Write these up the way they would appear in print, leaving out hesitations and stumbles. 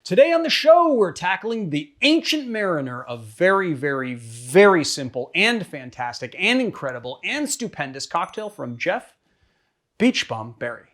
Today on the show, we're tackling The Ancient Mariner, a very, very, very simple and fantastic and incredible and stupendous cocktail from Jeff Beachbum Berry.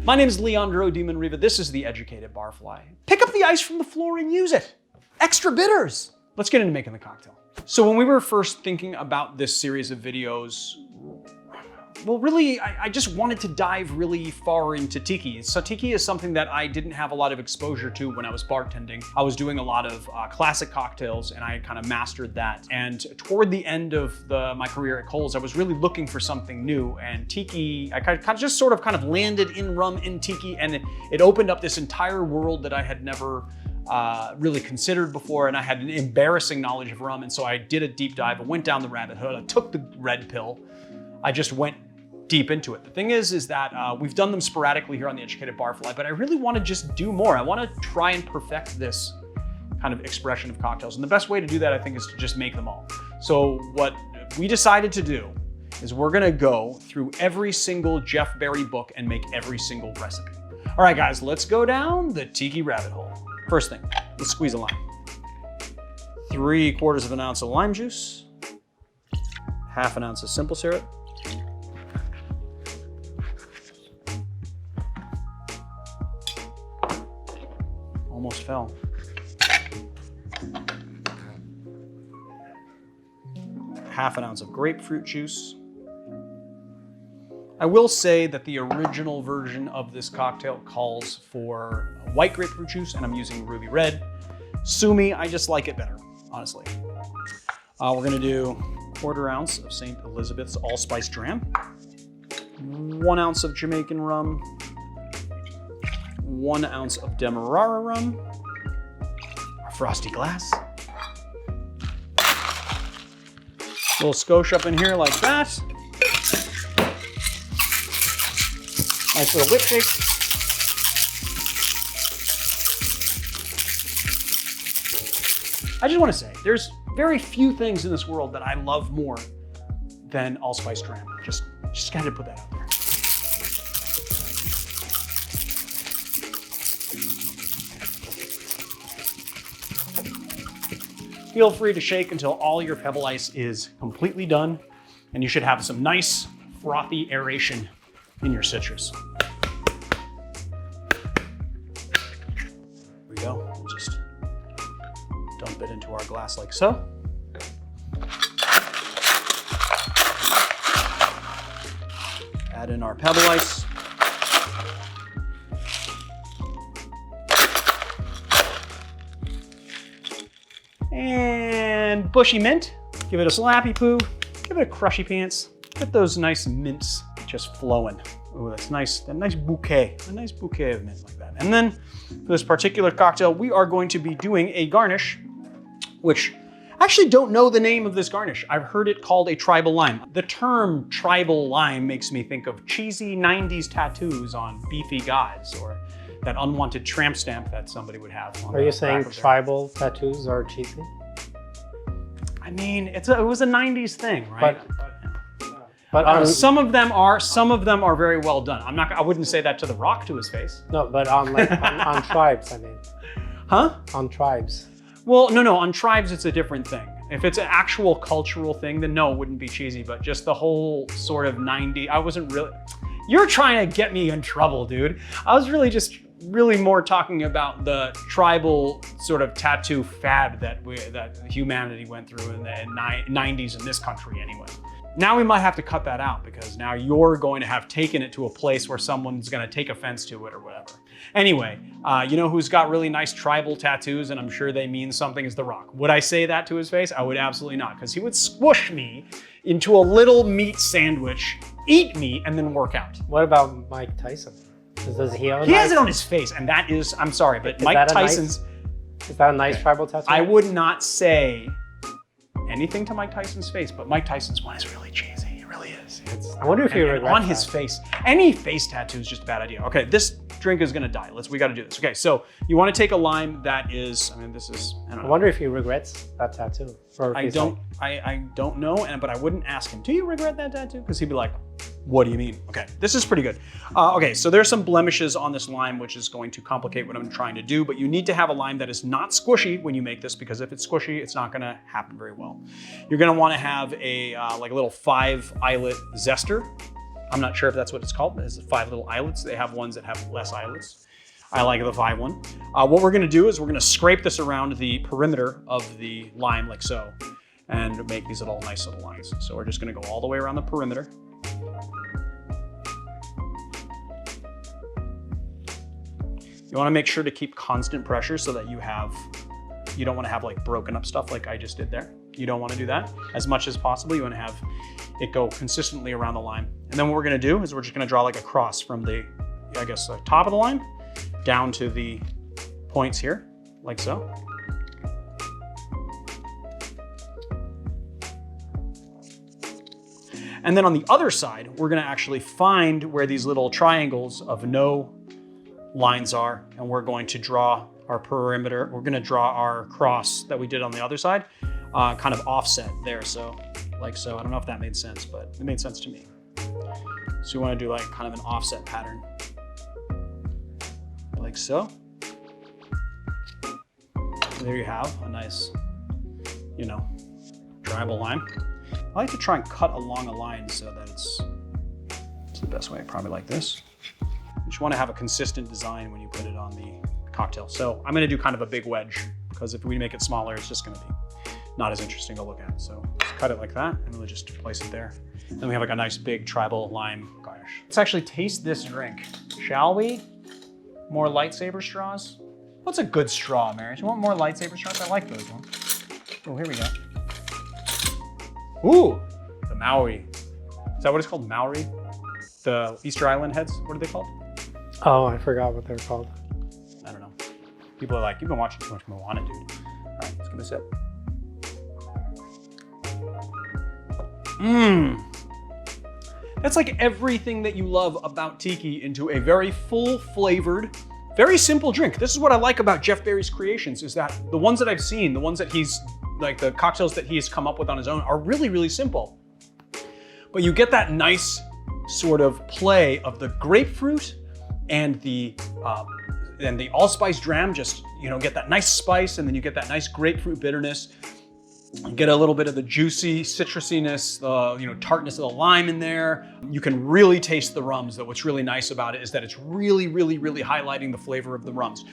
My name is Leandro Demon Riva. This is The Educated Barfly. Pick up the ice from the floor and use it. Extra bitters. Let's get into making the cocktail. So when we were first thinking about this series of videos, well, really, I just wanted to dive really far into Tiki. So Tiki is something that I didn't have a lot of exposure to when I was bartending. I was doing a lot of classic cocktails and I kind of mastered that. And toward the end of my career at Kohl's, I was really looking for something new. And Tiki, I kind of just landed in rum in Tiki, and it opened up this entire world that I had never really considered before, and I had an embarrassing knowledge of rum. And so I did a deep dive. I went down the rabbit hole. I took the red pill. I just went deep into it. The thing is that we've done them sporadically here on The Educated Barfly, but I really want to just do more. I want to try and perfect this kind of expression of cocktails. And the best way to do that, I think, is to just make them all. So what we decided to do is we're going to go through every single Jeff Berry book and make every single recipe. All right, guys, let's go down the Tiki rabbit hole. First thing, let's squeeze a lime. 3/4 of an ounce of lime juice, 1/2 ounce of simple syrup, almost fell. Half an ounce of grapefruit juice. I will say that the original version of this cocktail calls for white grapefruit juice, and I'm using ruby red. Sue me, I just like it better, honestly. We're gonna do 1/4 ounce of St. Elizabeth's Allspice Dram, 1 ounce of Jamaican rum, 1 ounce of Demerara rum, our frosty glass, a little skosh up in here like that, nice little whip shake. I just want to say, there's very few things in this world that I love more than Allspice Dram. Just had to put that out there. Feel free to shake until all your pebble ice is completely done, and you should have some nice frothy aeration in your citrus. There we go. We'll just dump it into our glass like so. Add in our pebble ice. And bushy mint. Give it a slappy poo. Give it a crushy pants. Get those nice mints just flowing. Oh, that's nice. A nice bouquet of mint like that. And then for this particular cocktail, we are going to be doing a garnish, which I actually don't know the name of this garnish. I've heard it called a tribal lime. The term tribal lime makes me think of cheesy 90s tattoos on beefy guys, or that unwanted tramp stamp that somebody would have. Are you saying tribal tattoos are cheesy? I mean, it was a 90s thing, right? But some of them are very well done. I wouldn't say that to The Rock to his face. No, but on tribes, I mean. Huh? On tribes. Well, no, on tribes it's a different thing. If it's an actual cultural thing, then no, it wouldn't be cheesy, but just the whole sort of 90s, I wasn't really, you're trying to get me in trouble, dude. I was really more talking about the tribal sort of tattoo fad that humanity went through in the 90s in this country anyway. Now we might have to cut that out because now you're going to have taken it to a place where someone's going to take offense to it or whatever. Anyway, you know who's got really nice tribal tattoos, and I'm sure they mean something, is The Rock. Would I say that to his face? I would absolutely not, because he would squish me into a little meat sandwich, eat me, and then work out. What about Mike Tyson? Does he have a He has it on his face, and that is, I'm sorry, but Mike Tyson's... Is that a nice tribal tattoo? I would not say anything to Mike Tyson's face, but Mike Tyson's one is really cheesy. It really is. I wonder if he regrets on his face. Any face tattoo is just a bad idea. Okay, this drink is gonna die. We gotta do this. Okay, so you wanna take a lime that is, I mean, this is, I don't know. I wonder if he regrets that tattoo. Or if I he's don't, like, I don't know, but I wouldn't ask him, do you regret that tattoo? Because he'd be like, what do you mean? Okay, this is pretty good. Okay, so there's some blemishes on this lime, which is going to complicate what I'm trying to do, but you need to have a lime that is not squishy when you make this, because if it's squishy, it's not gonna happen very well. You're gonna wanna have a like a little 5-eyelet zester. I'm not sure if that's what it's called, but it has 5 little eyelets. They have ones that have less eyelets. I like the 5 one. What we're gonna do is we're gonna scrape this around the perimeter of the lime like so, and make these little nice little lines. So we're just gonna go all the way around the perimeter. You wanna make sure to keep constant pressure so that you don't wanna have like broken up stuff like I just did there. You don't wanna do that. As much as possible, you wanna have it go consistently around the lime. And then what we're gonna do is we're just gonna draw like a cross from the, I guess, the top of the lime down to the points here, like so. And then on the other side, we're gonna actually find where these little triangles of no lines are, and we're going to draw our perimeter. We're gonna draw our cross that we did on the other side, kind of offset there, so like so. I don't know if that made sense, but it made sense to me. So you wanna do like kind of an offset pattern, like so. And there you have a nice, you know, dryable lime. I like to try and cut along a line so that it's the best way, probably like this. You just want to have a consistent design when you put it on the cocktail. So I'm going to do kind of a big wedge, because if we make it smaller, it's just going to be not as interesting to look at. So just cut it like that, and we'll just place it there. Then we have like a nice big tribal lime garnish. Let's actually taste this drink, shall we? More lightsaber straws? What's a good straw, Mary? Do you want more lightsaber straws? I like those ones. Oh, here we go. Ooh, the Maori. Is that what it's called, Maori? The Easter Island heads, what are they called? oh, I forgot what they're called. I don't know. People are like, you've been watching too much Moana, dude. All right, let's give it a sip. Mmm. That's like everything that you love about Tiki into a very full-flavored, very simple drink. This is what I like about Jeff Berry's creations, is that the ones that I've seen, the ones that he's, like the cocktails that he's come up with on his own, are really, really simple. But you get that nice sort of play of the grapefruit and the allspice dram, just, you know, get that nice spice, and then you get that nice grapefruit bitterness. You get a little bit of the juicy citrusiness, you know, tartness of the lime in there. You can really taste the rums, though. What's really nice about it is that it's really, really, really highlighting the flavor of the rums.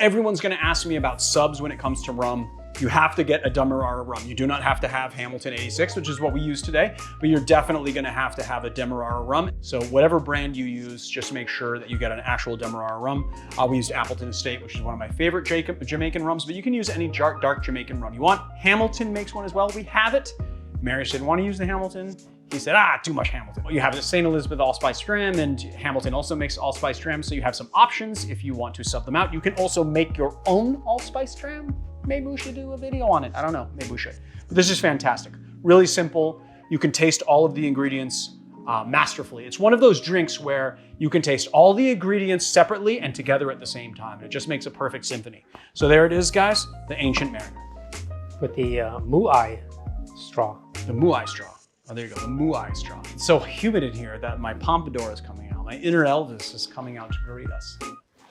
Everyone's gonna ask me about subs when it comes to rum. You have to get a Demerara rum. You do not have to have Hamilton 86, which is what we use today, but you're definitely gonna have to have a Demerara rum. So whatever brand you use, just make sure that you get an actual Demerara rum. We used Appleton Estate, which is one of my favorite Jamaican rums, but you can use any dark Jamaican rum you want. Hamilton makes one as well. We have it. Mary said, want to use the Hamilton? He said, too much Hamilton. Well, you have the St. Elizabeth Allspice Dram, and Hamilton also makes Allspice Dram, so you have some options if you want to sub them out. You can also make your own Allspice Dram. Maybe we should do a video on it. I don't know, maybe we should. But this is fantastic. Really simple. You can taste all of the ingredients masterfully. It's one of those drinks where you can taste all the ingredients separately and together at the same time. It just makes a perfect symphony. So there it is, guys, the Ancient Mariner. With the Muai straw. The Muai straw. Oh, there you go, the Muai straw. It's so humid in here that my pompadour is coming out. My inner Elvis is coming out to greet us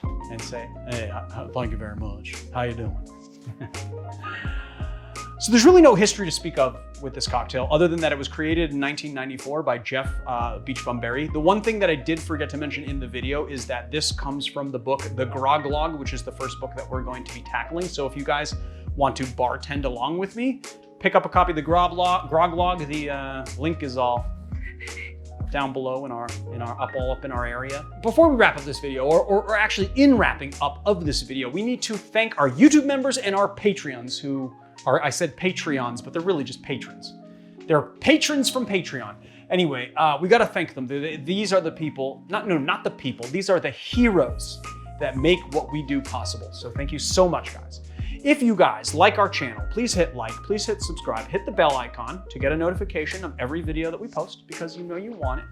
and say, hey, thank you very much. How you doing? So there's really no history to speak of with this cocktail, other than that it was created in 1994 by Jeff Beachbum Berry. The one thing that I did forget to mention in the video is that this comes from the book, The Grog Log, which is the first book that we're going to be tackling. So if you guys want to bartend along with me, pick up a copy of the Grog Log. The link is all down below in our up in our area. Before we wrap up this video, or actually in wrapping up of this video, we need to thank our YouTube members and our Patreons who are, I said Patreons, but they're really just patrons. They're patrons from Patreon. Anyway, we gotta thank them. These are the people, not the people, these are the heroes that make what we do possible. So thank you so much, guys. If you guys like our channel, please hit like, please hit subscribe, hit the bell icon to get a notification of every video that we post, because you know you want it.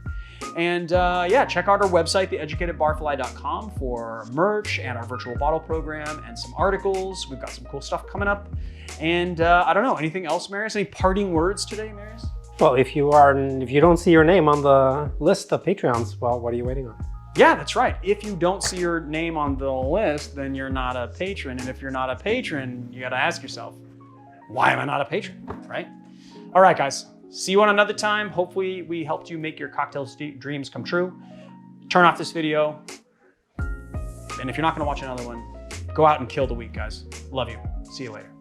And yeah, check out our website, theeducatedbarfly.com, for merch and our virtual bottle program and some articles. We've got some cool stuff coming up. And I don't know, anything else, Marius? Any parting words today, Marius? Well, if you don't see your name on the list of Patreons, well, what are you waiting on? Yeah, that's right. If you don't see your name on the list, then you're not a patron. And if you're not a patron, you got to ask yourself, why am I not a patron, right? All right, guys. See you on another time. Hopefully we helped you make your cocktail dreams come true. Turn off this video. And if you're not going to watch another one, go out and kill the week, guys. Love you. See you later.